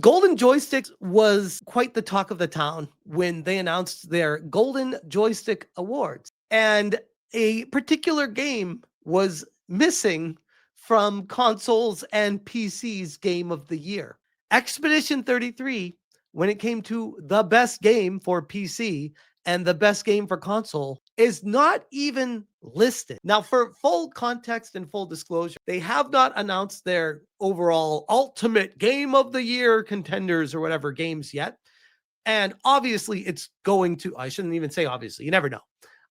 Golden Joysticks was quite the talk of the town when they announced their Golden Joystick Awards. And a particular game was missing from consoles and PC's Game of the Year. Expedition 33, when it came to the best game for PC and the best game for console, is not even listed. Now, for full context and full disclosure, they have not announced their overall ultimate Game of the Year contenders or whatever games yet. And obviously, it's going to, I shouldn't even say obviously, you never know.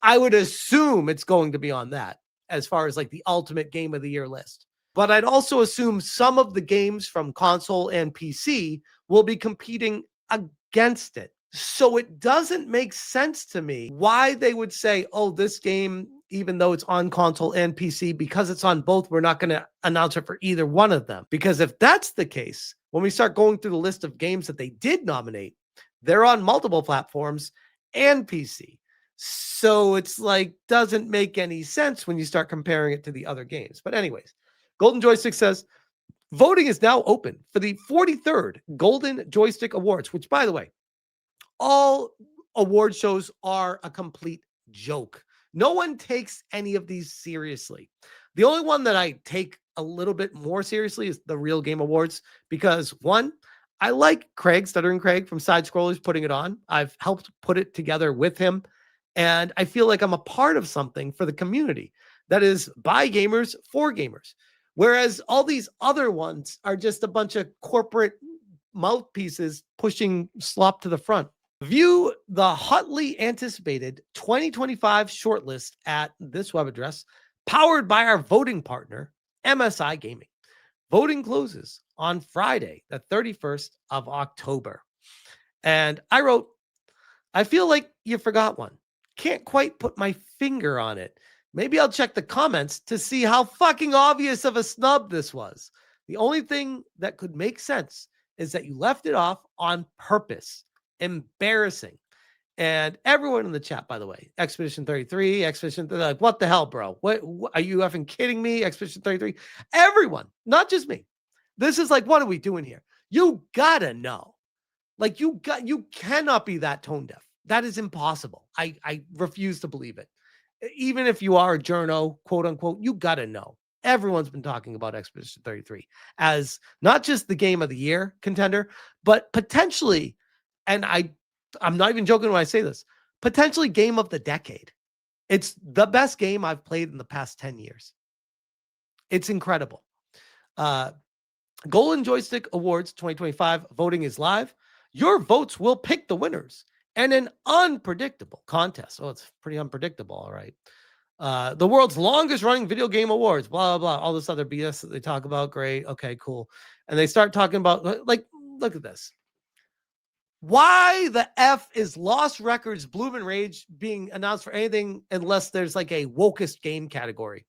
I would assume it's going to be on that as far as like the ultimate Game of the Year list. But I'd also assume some of the games from console and PC will be competing against it. So it doesn't make sense to me why they would say, oh, this game, even though it's on console and PC, because it's on both, we're not going to announce it for either one of them. Because if that's the case, when we start going through the list of games that they did nominate, they're on multiple platforms and PC. So it's like, doesn't make any sense when you start comparing it to the other games. But anyways, Golden Joystick says, voting is now open for the 43rd Golden Joystick Awards, which, by the way, all award shows are a complete joke. No one takes any of these seriously. The only one that I take a little bit more seriously is the Real Game Awards because, one, I like Craig, Stuttering Craig from Side Scrollers, putting it on. I've helped put it together with him, and I feel like I'm a part of something for the community that is by gamers for gamers. Whereas all these other ones are just a bunch of corporate mouthpieces pushing slop to the front. View the hotly anticipated 2025 shortlist at this web address, powered by our voting partner, MSI Gaming. Voting closes on Friday, the 31st of October. And I wrote, I feel like you forgot one. Can't quite put my finger on it. Maybe I'll check the comments to see how fucking obvious of a snub this was. The only thing that could make sense is that you left it off on purpose. Embarrassing. And everyone in the chat, by the way, Expedition 33, Expedition, they're like, what the hell, bro? What are you effing kidding me? Expedition 33. Everyone, not just me. This is like, what are we doing here? You gotta know. Like, you cannot be that tone deaf. That is impossible. I refuse to believe it. Even if you are a journo, quote unquote, you gotta know. Everyone's been talking about Expedition 33 as not just the Game of the Year contender, but potentially, and I'm not even joking when I say this, potentially Game of the Decade. It's the best game I've played in the past 10 years. It's incredible. Golden Joystick Awards 2025 voting is live. Your votes will pick the winners and an unpredictable contest. Oh, it's pretty unpredictable. All right. The world's longest running video game awards, blah, blah, blah, all this other BS that they talk about. Great. Okay, cool. And they start talking about, like, look at this. Why the F is Lost Records Bloom and Rage being announced for anything unless there's like a wokest game category?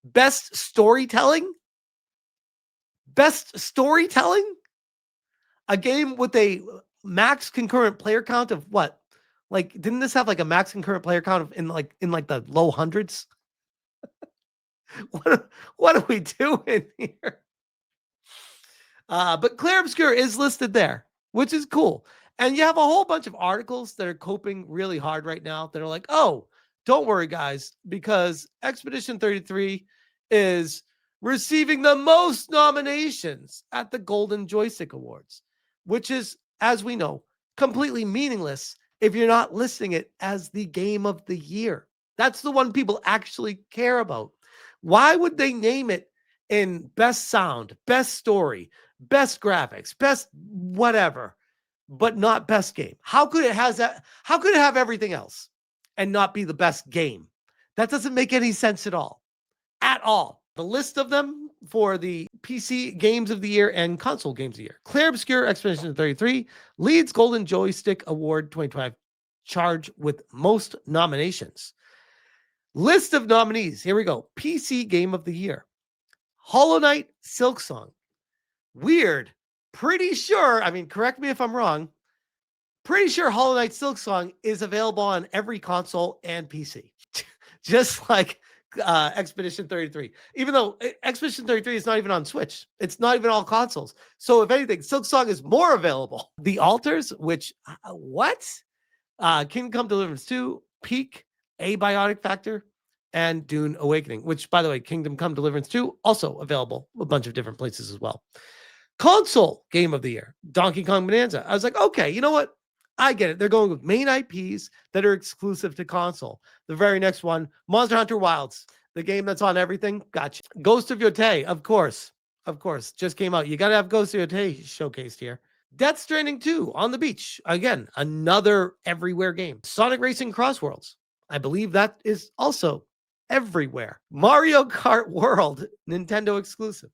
Best storytelling? Best storytelling? A game with a max concurrent player count of what? Like, didn't this have like a max concurrent player count of in like the low hundreds? What are we doing here? But Clair Obscure is listed there, which is cool. And you have a whole bunch of articles that are coping really hard right now that are like, oh, don't worry, guys, because Expedition 33 is receiving the most nominations at the Golden Joystick Awards, which is, as we know, completely meaningless if you're not listing it as the Game of the Year. That's the one people actually care about. Why would they name it in best sound, best story, best graphics, best whatever, but not best game? How could it has that? How could it have everything else and not be the best game? That doesn't make any sense at all. At all. The list of them for the PC Games of the Year and Console Games of the Year. Clair Obscure Expedition 33 leads Golden Joystick Award 2025 charge with most nominations. List of nominees. Here we go. PC Game of the Year. Hollow Knight Silksong. Weird. Pretty sure, I mean, correct me if I'm wrong, pretty sure Hollow Knight Silksong is available on every console and PC. Just like Expedition 33. Even though Expedition 33 is not even on Switch. It's not even all consoles. So if anything, Silksong is more available. The Altars, which, what? Kingdom Come Deliverance 2, Peak, Abiotic Factor, and Dune Awakening, which, by the way, Kingdom Come Deliverance 2, also available a bunch of different places as well. Console Game of the Year, Donkey Kong Bonanza. I was like, okay, you know what? I get it. They're going with main IPs that are exclusive to console. The very next one, Monster Hunter Wilds, the game that's on everything. Gotcha. Ghost of Yotei, of course. Of course. Just came out. You got to have Ghost of Yotei showcased here. Death Stranding 2 on the beach. Again, another everywhere game. Sonic Racing Cross Worlds. I believe that is also everywhere. Mario Kart World, Nintendo exclusive.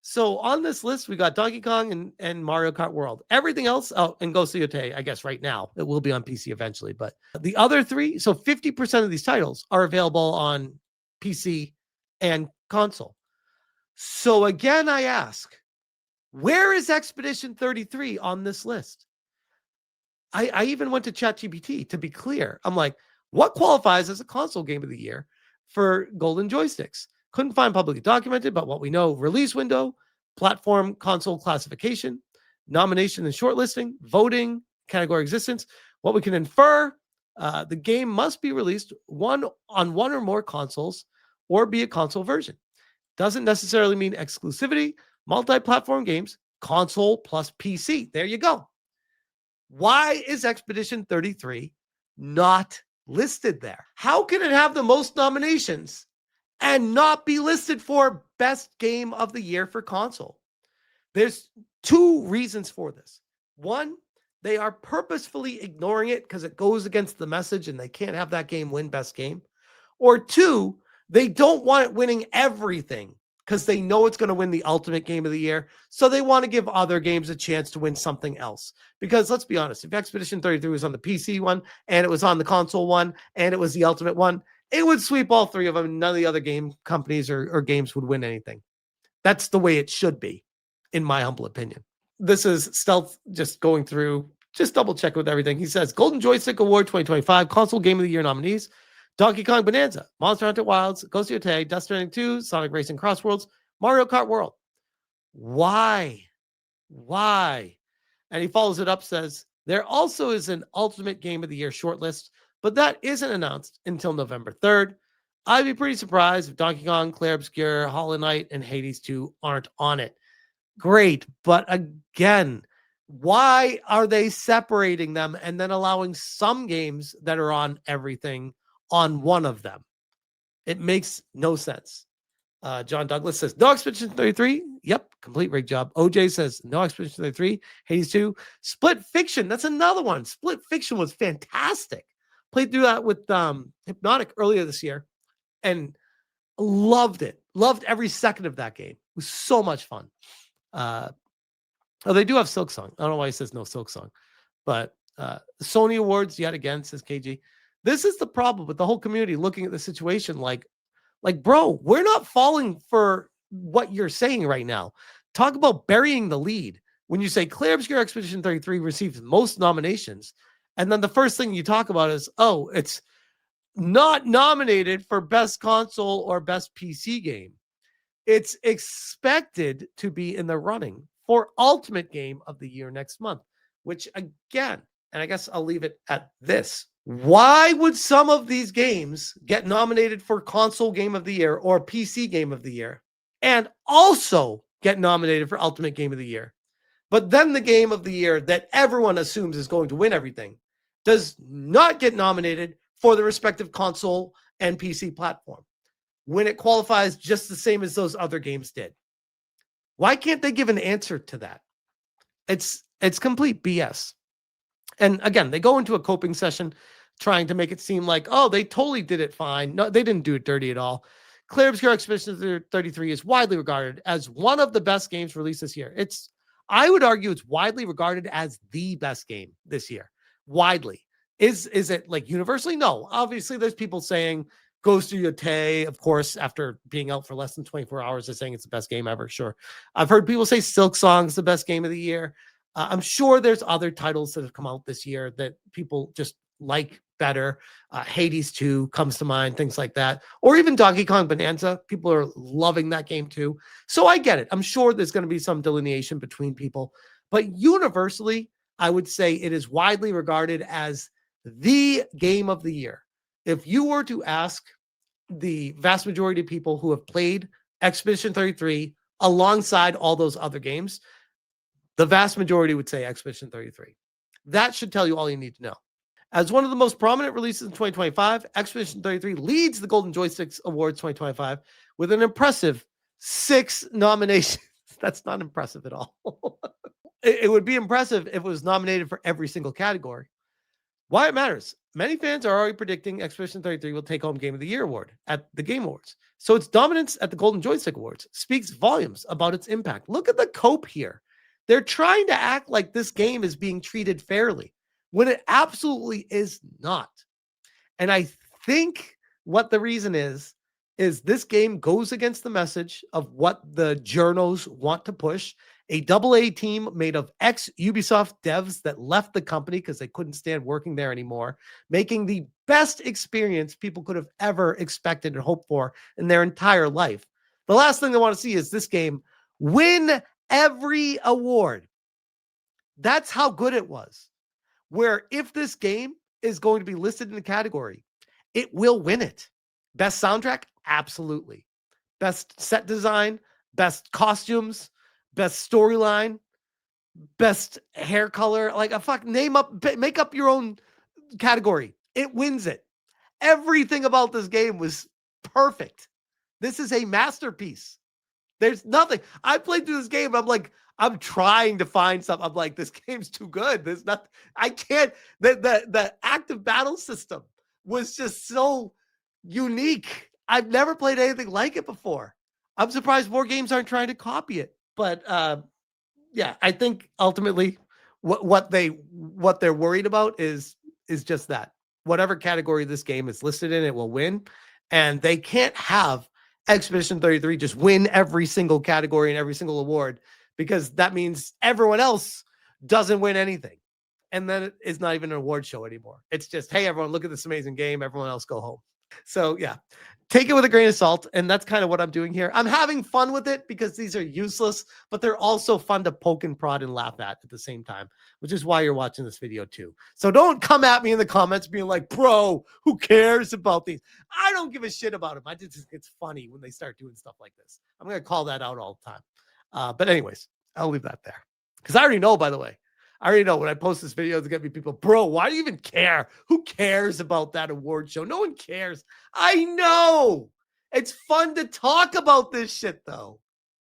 So on this list, we got Donkey Kong and Mario Kart World. Everything else, and Ghost of Yotei, I guess right now. It will be on PC eventually. But the other three, so 50% of these titles are available on PC and console. So again, I ask, where is Expedition 33 on this list? I even went to ChatGPT to be clear. I'm like, what qualifies as a console game of the year for Golden Joysticks? Couldn't find publicly documented, but what we know, release window, platform console classification, nomination and shortlisting, voting, category existence. What we can infer, the game must be released on one or more consoles or be a console version. Doesn't necessarily mean exclusivity, multi-platform games, console plus PC. There you go. Why is Expedition 33 not listed there? How can it have the most nominations and not be listed for best game of the year for console? There's two reasons for this. One, they are purposefully ignoring it because it goes against the message and they can't have that game win best game. Or two, they don't want it winning everything because they know it's going to win the ultimate game of the year. So they want to give other games a chance to win something else. Because let's be honest, if Expedition 33 was on the PC one and it was on the console one and it was the ultimate one, it would sweep all three of them. And none of the other game companies or games would win anything. That's the way it should be, in my humble opinion. This is Stealth just going through, just double check with everything. He says, Golden Joystick Award 2025, Console Game of the Year nominees, Donkey Kong Bonanza, Monster Hunter Wilds, Ghost of Yotei, Death Stranding 2, Sonic Racing Cross Worlds, Mario Kart World. Why? And he follows it up, says, there also is an Ultimate Game of the Year shortlist, but that isn't announced until November 3rd. I'd be pretty surprised if Donkey Kong, Clair Obscur, Hollow Knight, and Hades 2 aren't on it. Great, but again, why are they separating them and then allowing some games that are on everything on one of them? It makes no sense. John Douglas says, no Expedition 33. Yep, complete rig job. OJ says, no Expedition 33. Hades 2. Split Fiction. That's another one. Split Fiction was fantastic. Played through that with Hypnotic earlier this year and loved it. Loved every second of that game. It was so much fun. They do have Silksong. I don't know why he says no Silksong. But Sony Awards, yet again, says KG. This is the problem with the whole community looking at the situation like, bro, we're not falling for what you're saying right now. Talk about burying the lead. When you say Clair Obscur Expedition 33 received most nominations, and then the first thing you talk about is, oh, it's not nominated for best console or best PC game. It's expected to be in the running for Ultimate Game of the Year next month, which again, and I guess I'll leave it at this. Why would some of these games get nominated for Console Game of the Year or PC Game of the Year and also get nominated for Ultimate Game of the Year? But then the game of the year that everyone assumes is going to win everything does not get nominated for the respective console and PC platform when it qualifies just the same as those other games did. Why can't they give an answer to that? It's complete BS. And again, they go into a coping session trying to make it seem like, oh, they totally did it fine. No, they didn't do it dirty at all. Clair Obscur Expedition 33 is widely regarded as one of the best games released this year. I would argue it's widely regarded as the best game this year. Widely. Is it like universally? No. Obviously, there's people saying Ghost of Yotei, of course, after being out for less than 24 hours, is saying it's the best game ever. Sure. I've heard people say Silksong is the best game of the year. I'm sure there's other titles that have come out this year that people just like better. Hades 2 comes to mind, things like that. Or even Donkey Kong Bonanza. People are loving that game too. So I get it. I'm sure there's going to be some delineation between people. But universally, I would say it is widely regarded as the game of the year. If you were to ask the vast majority of people who have played Expedition 33 alongside all those other games, the vast majority would say Expedition 33. That should tell you all you need to know. As one of the most prominent releases in 2025, Expedition 33 leads the Golden Joystick Awards 2025 with an impressive 6 nominations. That's not impressive at all. It would be impressive if it was nominated for every single category. Why it matters. Many fans are already predicting Expedition 33 will take home Game of the Year award at the Game Awards. So its dominance at the Golden Joystick Awards speaks volumes about its impact. Look at the cope here. They're trying to act like this game is being treated fairly when it absolutely is not. And I think what the reason is this game goes against the message of what the journos want to push. A AA team made of ex-Ubisoft devs that left the company because they couldn't stand working there anymore, making the best experience people could have ever expected and hoped for in their entire life. The last thing they want to see is this game win every award. That's how good it was. Where if this game is going to be listed in the category, it will win it. Best soundtrack? Absolutely. Best set design, best costumes, best storyline, best hair color, like make up your own category. It wins it. Everything about this game was perfect. This is a masterpiece. There's nothing. I played through this game. I'm trying to find something. I'm like, this game's too good. There's nothing. I can't. The active battle system was just so unique. I've never played anything like it before. I'm surprised more games aren't trying to copy it. But yeah, I think ultimately what they're worried about is just that. Whatever category this game is listed in, it will win. And they can't have Expedition 33 just win every single category and every single award, because that means everyone else doesn't win anything. And then it's not even an award show anymore. It's just, hey, everyone, look at this amazing game. Everyone else go home. So yeah, take it with a grain of salt. And that's kind of what I'm doing here. I'm having fun with it because these are useless, but they're also fun to poke and prod and laugh at the same time, which is why you're watching this video too. So don't come at me in the comments being like, bro, who cares about these? I don't give a shit about them. I just think it's funny when they start doing stuff like this. I'm going to call that out all the time. But anyways, I'll leave that there because I already know, by the way, when I post this video, there's going to be people, bro, why do you even care? Who cares about that award show? No one cares. I know. It's fun to talk about this shit, though.